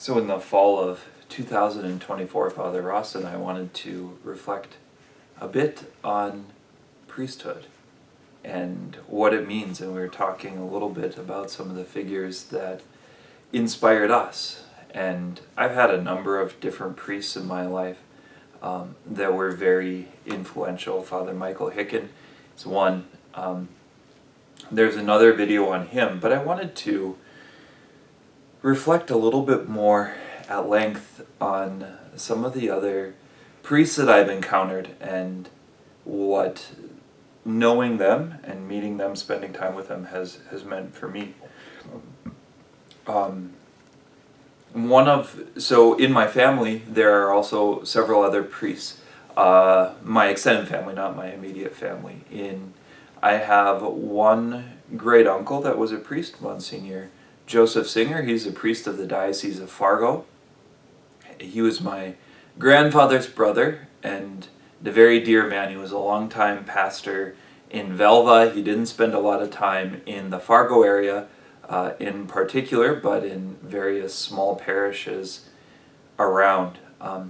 So in the fall of 2024, Father Ross and I wanted to reflect a bit on priesthood and what it means, and we were talking a little bit about some of the figures that inspired us. And I've had a number of different priests in my life that were very influential. Father Michael Hicken is one. There's another video on him, but I wanted to reflect a little bit more at length on some of the other priests that I've encountered and what knowing them and meeting them, spending time with them has meant for me. So in my family, there are also several other priests. My extended family, not my immediate family. I have one great uncle that was a priest, Monsignor Joseph Singer. He's a priest of the Diocese of Fargo. He was my grandfather's brother and a very dear man. He was a longtime pastor in Velva. He didn't spend a lot of time in the Fargo area in particular, but in various small parishes around.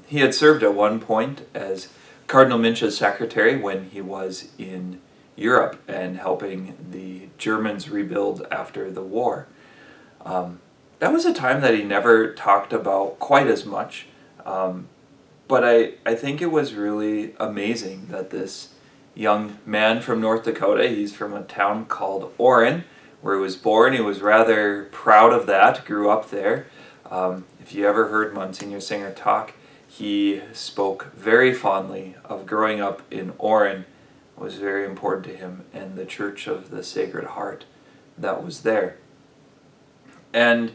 He had served at one point as Cardinal Mincha's secretary when he was in Europe and helping the Germans rebuild after the war. That was a time that he never talked about quite as much, but I think it was really amazing that this young man from North Dakota, he's from a town called Orrin, where he was born. He was rather proud of that, grew up there. If you ever heard Monsignor Singer talk, he spoke very fondly of growing up in Orrin. It was very important to him, and the Church of the Sacred Heart that was there. And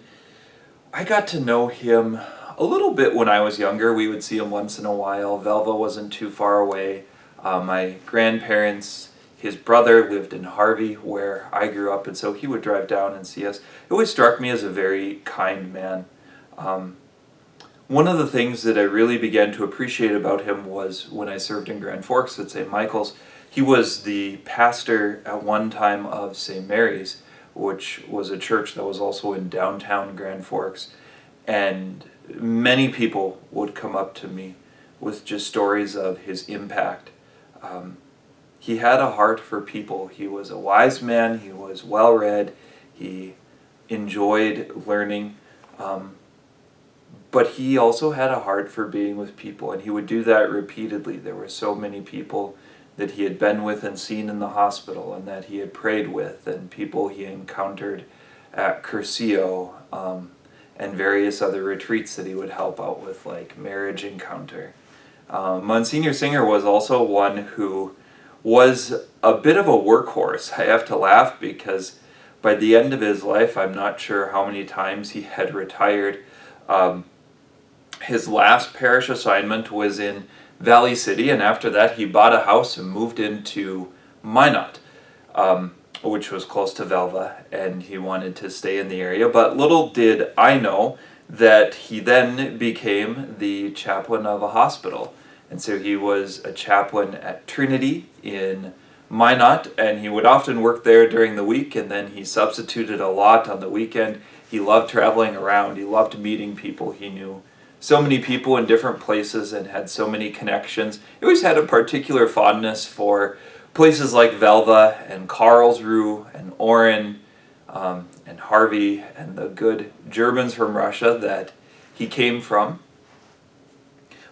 I got to know him a little bit when I was younger. We would see him once in a while. Velva wasn't too far away. My grandparents, his brother lived in Harvey where I grew up, and so he would drive down and see us. It always struck me as a very kind man. One of the things that I really began to appreciate about him was when I served in Grand Forks at St. Michael's. He was the pastor at one time of St. Mary's, which was a church that was also in downtown Grand Forks, and many people would come up to me with just stories of his impact. He had a heart for people. He was a wise man, he was well-read, he enjoyed learning, but he also had a heart for being with people, and he would do that repeatedly. There were so many people that he had been with and seen in the hospital and that he had prayed with, and people he encountered at Curcio and various other retreats that he would help out with, like Marriage Encounter. Monsignor Singer was also one who was a bit of a workhorse. I have to laugh because by the end of his life, I'm not sure how many times he had retired. His last parish assignment was in Valley City, and after that he bought a house and moved into Minot, which was close to Velva, and he wanted to stay in the area. But little did I know that he then became the chaplain of a hospital. And so he was a chaplain at Trinity in Minot, and he would often work there during the week, and then he substituted a lot on the weekend. He loved traveling around. He loved meeting people. He knew so many people in different places and had so many connections. He always had a particular fondness for places like Velva and Karlsruhe and Orrin and Harvey and the good Germans from Russia that he came from.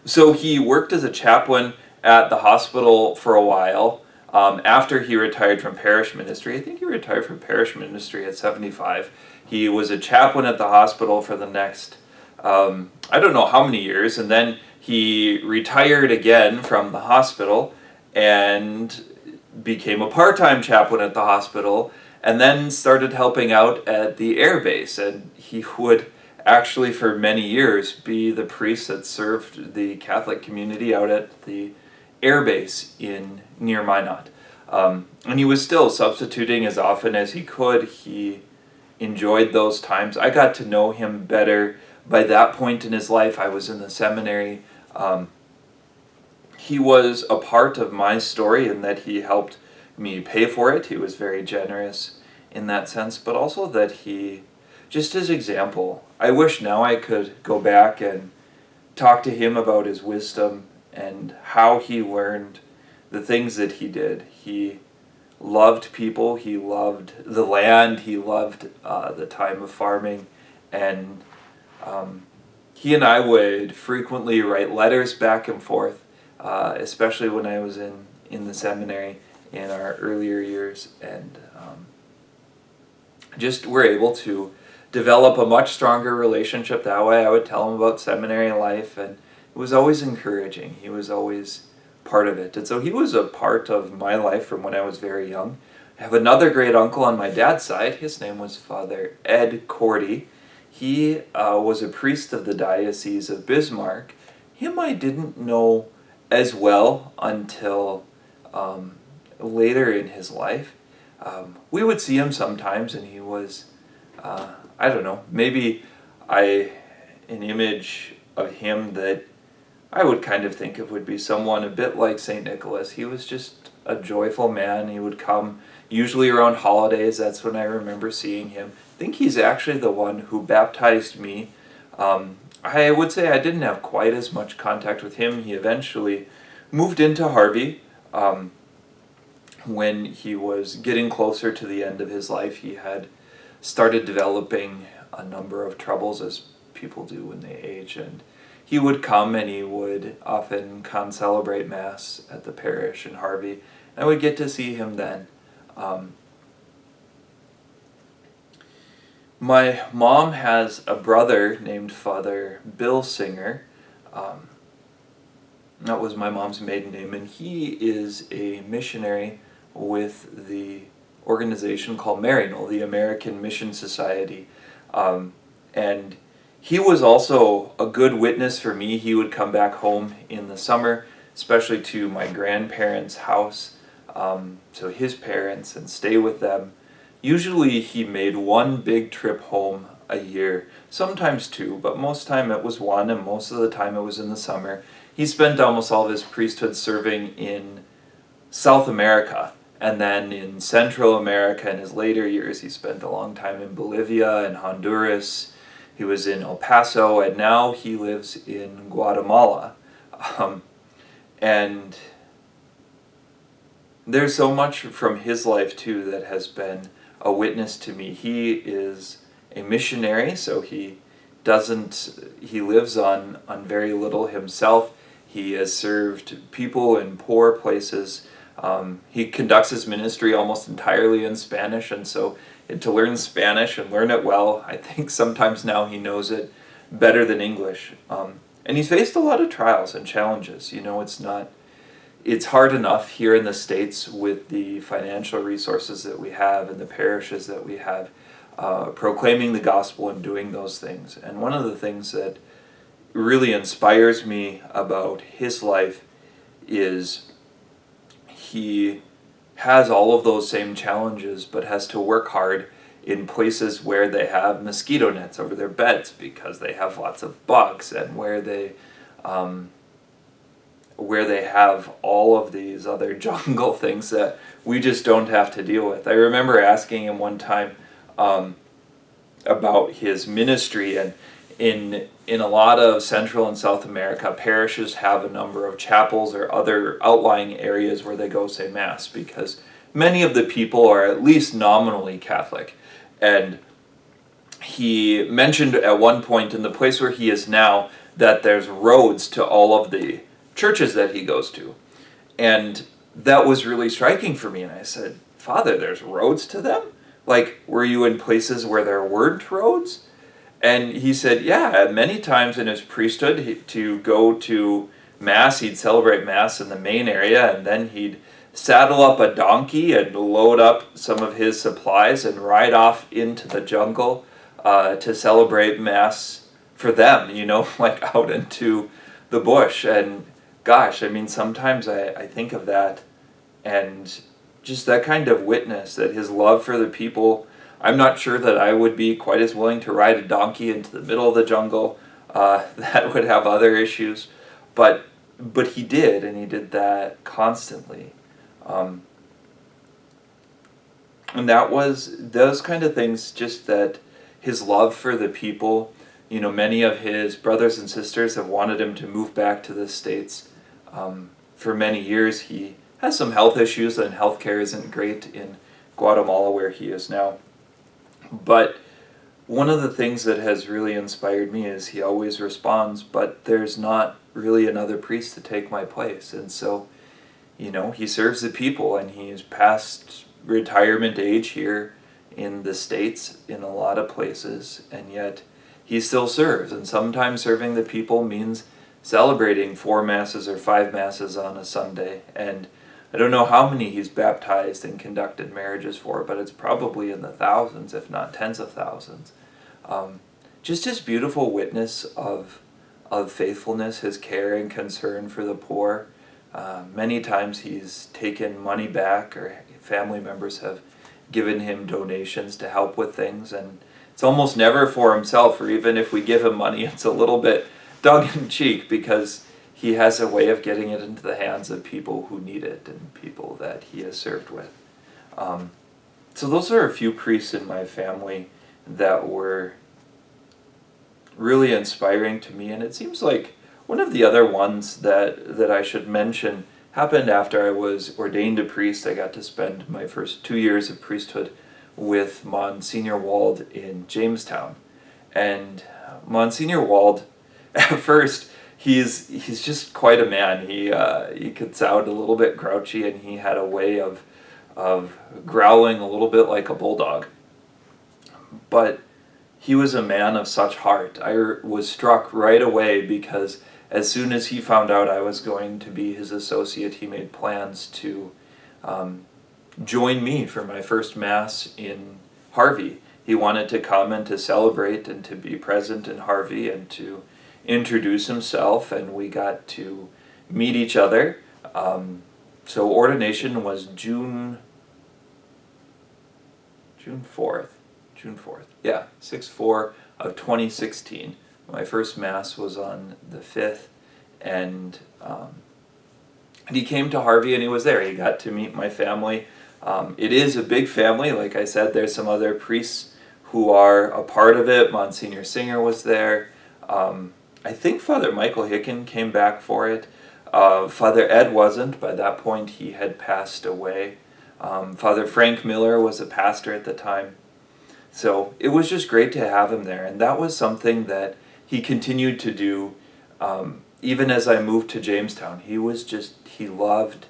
So he worked as a chaplain at the hospital for a while. After he retired from parish ministry, I think he retired from parish ministry at 75. He was a chaplain at the hospital for the next, I don't know how many years, and then he retired again from the hospital and became a part-time chaplain at the hospital, and then started helping out at the air base. And he would actually for many years be the priest that served the Catholic community out at the air base near Minot. And he was still substituting as often as he could. He enjoyed those times. I got to know him better by that point in his life. I was in the seminary. He was a part of my story in that he helped me pay for it. He was very generous in that sense, but also that he just his example. I wish now I could go back and talk to him about his wisdom and how he learned the things that he did. He loved people, he loved the land, he loved the time of farming, and he and I would frequently write letters back and forth, especially when I was in the seminary in our earlier years, and just were able to develop a much stronger relationship that way. I would tell him about seminary life, and it was always encouraging. He was always part of it. And so he was a part of my life from when I was very young. I have another great uncle on my dad's side. His name was Father Ed Cordy. He was a priest of the Diocese of Bismarck. Him I didn't know as well until later in his life. We would see him sometimes, and he was, I don't know, maybe an image of him that I would kind of think of would be someone a bit like St. Nicholas. He was just a joyful man. He would come usually around holidays. That's when I remember seeing him. I think he's actually the one who baptized me. I would say I didn't have quite as much contact with him. He eventually moved into Harvey. When he was getting closer to the end of his life, he had started developing a number of troubles, as people do when they age, and he would come and he would often celebrate Mass at the parish in Harvey. I would get to see him then. My mom has a brother named Father Bill Singer. That was my mom's maiden name, and he is a missionary with the organization called Maryknoll, the American Mission Society. And he was also a good witness for me. He would come back home in the summer, especially to my grandparents' house, so his parents, and stay with them. Usually he made one big trip home a year, sometimes two, but most time it was one, and most of the time it was in the summer. He spent almost all of his priesthood serving in South America, and then in Central America in his later years. He spent a long time in Bolivia and Honduras. He was in El Paso, and now he lives in Guatemala. And there's so much from his life, too, that has been a witness to me. He is a missionary, so he lives on very little himself. He has served people in poor places. He conducts his ministry almost entirely in Spanish, and so to learn Spanish and learn it well, I think sometimes now he knows it better than English. And he's faced a lot of trials and challenges. You know, it's hard enough here in the States with the financial resources that we have and the parishes that we have, proclaiming the gospel and doing those things. And one of the things that really inspires me about his life is he has all of those same challenges, but has to work hard in places where they have mosquito nets over their beds because they have lots of bugs, and where they have all of these other jungle things that we just don't have to deal with. I remember asking him one time about his ministry, and in a lot of Central and South America, parishes have a number of chapels or other outlying areas where they go say Mass, because many of the people are at least nominally Catholic. And he mentioned at one point in the place where he is now that there's roads to all of the churches that he goes to. And that was really striking for me. And I said, Father, there's roads to them? Like, were you in places where there weren't roads? And he said, yeah, many times in his priesthood, to go to Mass, he'd celebrate Mass in the main area, and then he'd saddle up a donkey and load up some of his supplies and ride off into the jungle to celebrate Mass for them, you know, like out into the bush. And gosh, I mean, sometimes I think of that, and just that kind of witness, that his love for the people. I'm not sure that I would be quite as willing to ride a donkey into the middle of the jungle. That would have other issues. But he did, and he did that constantly. And that was those kind of things just that his love for the people. Many of his brothers and sisters have wanted him to move back to the States. For many years, he has some health issues, and healthcare isn't great in Guatemala where he is now. But one of the things that has really inspired me is he always responds, but there's not really another priest to take my place. And so, he serves the people, and he's past retirement age here in the States in a lot of places, and yet he still serves. And sometimes serving the people means celebrating 4 masses or 5 masses on a Sunday. And I don't know how many he's baptized and conducted marriages for, but it's probably in the thousands, if not tens of thousands. Just his beautiful witness of faithfulness, his care and concern for the poor. Many times he's taken money back, or family members have given him donations to help with things, and it's almost never for himself, or even if we give him money, it's a little bit tongue-in-cheek, because he has a way of getting it into the hands of people who need it and people that he has served with. So those are a few priests in my family that were really inspiring to me, and it seems like one of the other ones that I should mention happened after I was ordained a priest. I got to spend my first 2 years of priesthood with Monsignor Wald in Jamestown. And Monsignor Wald, at first, he's just quite a man. He could sound a little bit grouchy, and he had a way of growling a little bit like a bulldog. But he was a man of such heart. I was struck right away because as soon as he found out I was going to be his associate, he made plans to join me for my first Mass in Harvey. He wanted to come and to celebrate and to be present in Harvey and to introduce himself, and we got to meet each other. So ordination was June 4th. Yeah, 6/4 of 2016. My first Mass was on the 5th, and he came to Harvey and he was there. He got to meet my family. It is a big family. Like I said, there's some other priests who are a part of it. Monsignor Singer was there. I think Father Michael Hicken came back for it. Father Ed wasn't. By that point, he had passed away. Father Frank Miller was a pastor at the time. So it was just great to have him there. And that was something that he continued to do even as I moved to Jamestown. He loved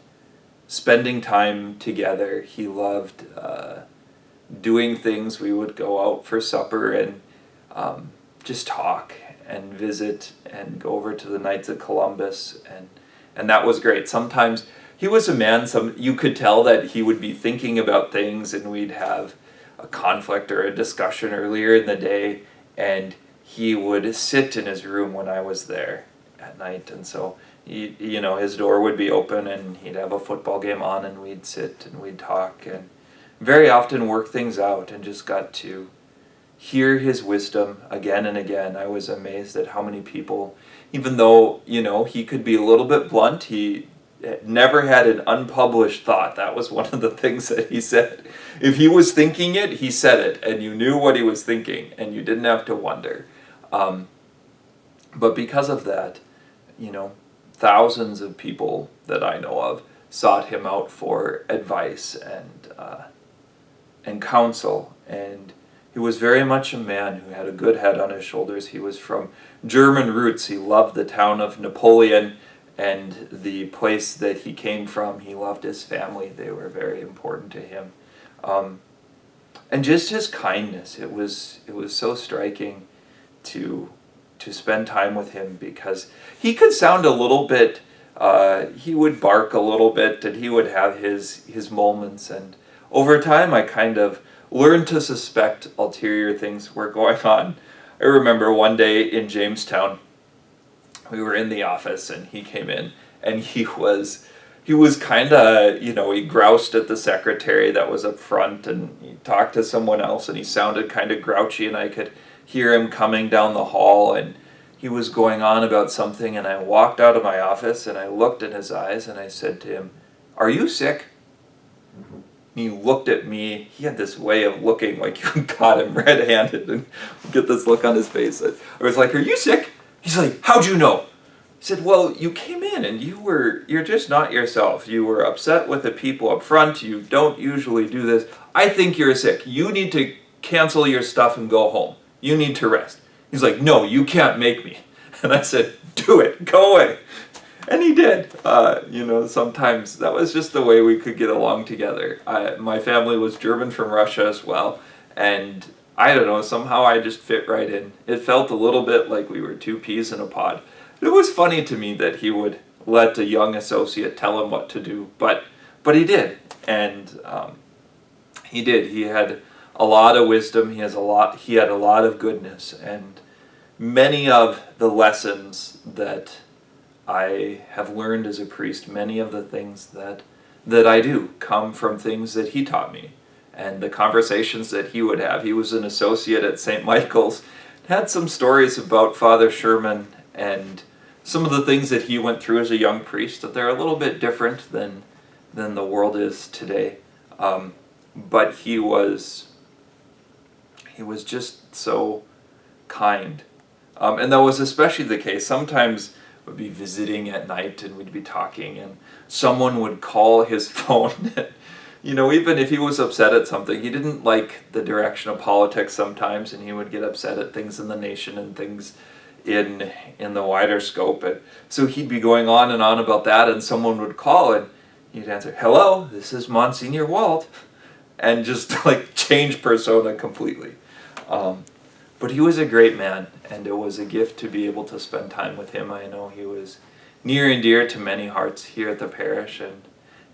spending time together. He loved doing things. We would go out for supper and just talk and visit and go over to the Knights of Columbus, and that was great. Sometimes he was a man, you could tell that he would be thinking about things, and we'd have a conflict or a discussion earlier in the day, and he would sit in his room when I was there at night, and so his door would be open and he'd have a football game on, and we'd sit and we'd talk and very often work things out, and just got to hear his wisdom again and again. I was amazed at how many people, even though he could be a little bit blunt, he never had an unpublished thought. That was one of the things that he said. If he was thinking it, he said it, and you knew what he was thinking, and you didn't have to wonder. But because of that, thousands of people that I know of sought him out for advice and counsel, and he was very much a man who had a good head on his shoulders. He was from German roots. He loved the town of Napoleon and the place that he came from. He loved his family. They were very important to him. And just his kindness. It was so striking to spend time with him, because he could sound a little bit, he would bark a little bit, and he would have his moments. And over time, I kind of learned to suspect ulterior things were going on. I remember one day in Jamestown, we were in the office, and he came in, and he was kind of, he groused at the secretary that was up front, and he talked to someone else, and he sounded kind of grouchy, and I could hear him coming down the hall, and he was going on about something, and I walked out of my office, and I looked in his eyes, and I said to him, "Are you sick?" he looked at me. He had this way of looking like you caught him red-handed and get this look on his face. I was like, "Are you sick?" He's like, "How'd you know?" He said, "Well, you came in and you're just not yourself. You were upset with the people up front. You don't usually do this. I think you're sick. You need to cancel your stuff and go home. You need to rest." He's like, "No, you can't make me." And I said, "Do it. Go away." And he did. Sometimes that was just the way we could get along together. My family was German from Russia as well. And I don't know, somehow I just fit right in. It felt a little bit like we were two peas in a pod. It was funny to me that he would let a young associate tell him what to do, but he did. And he did. He had a lot of wisdom. He had a lot of goodness. And many of the lessons that I have learned as a priest, many of the things that I do come from things that he taught me and the conversations that he would have. He was an associate at St. Michael's, had some stories about Father Sherman and some of the things that he went through as a young priest, that they're a little bit different than the world is today. But he was just so kind. And that was especially the case. Sometimes would be visiting at night and we'd be talking and someone would call his phone. Even if he was upset at something, he didn't like the direction of politics sometimes, and he would get upset at things in the nation and things in the wider scope. And so he'd be going on and on about that, and someone would call and he'd answer, "Hello, this is Monsignor Walt," and just like change persona completely. But he was a great man, and it was a gift to be able to spend time with him. I know he was near and dear to many hearts here at the parish, and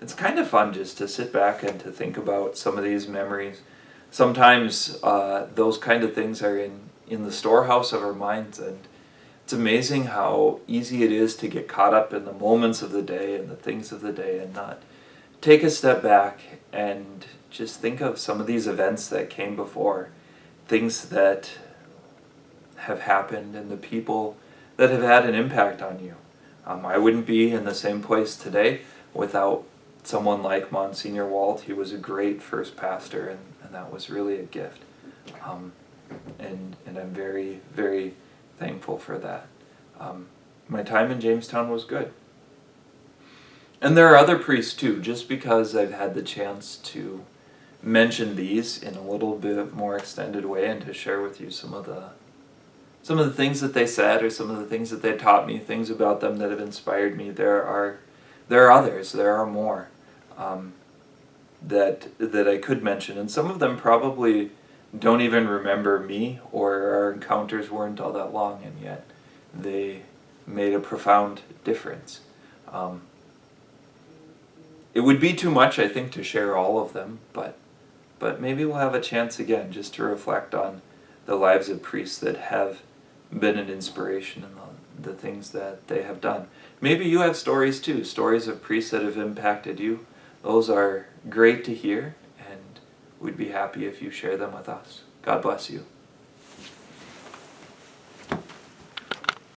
it's kind of fun just to sit back and to think about some of these memories. Sometimes those kind of things are in the storehouse of our minds, and it's amazing how easy it is to get caught up in the moments of the day and the things of the day and not take a step back and just think of some of these events that came before, things that have happened and the people that have had an impact on you. I wouldn't be in the same place today without someone like Monsignor Walt. He was a great first pastor, and that was really a gift. And I'm very, very thankful for that. My time in Jamestown was good. And there are other priests too. Just because I've had the chance to mention these in a little bit more extended way and to share with you some of the things that they said or some of the things that they taught me, things about them that have inspired me, there are others, there are more that I could mention, and some of them probably don't even remember me, or our encounters weren't all that long, and yet they made a profound difference. It would be too much, I think, to share all of them, but maybe we'll have a chance again just to reflect on the lives of priests that have been an inspiration in the things that they have done. Maybe you have stories too, stories of priests that have impacted you. Those are great to hear, and we'd be happy if you share them with us. God bless you.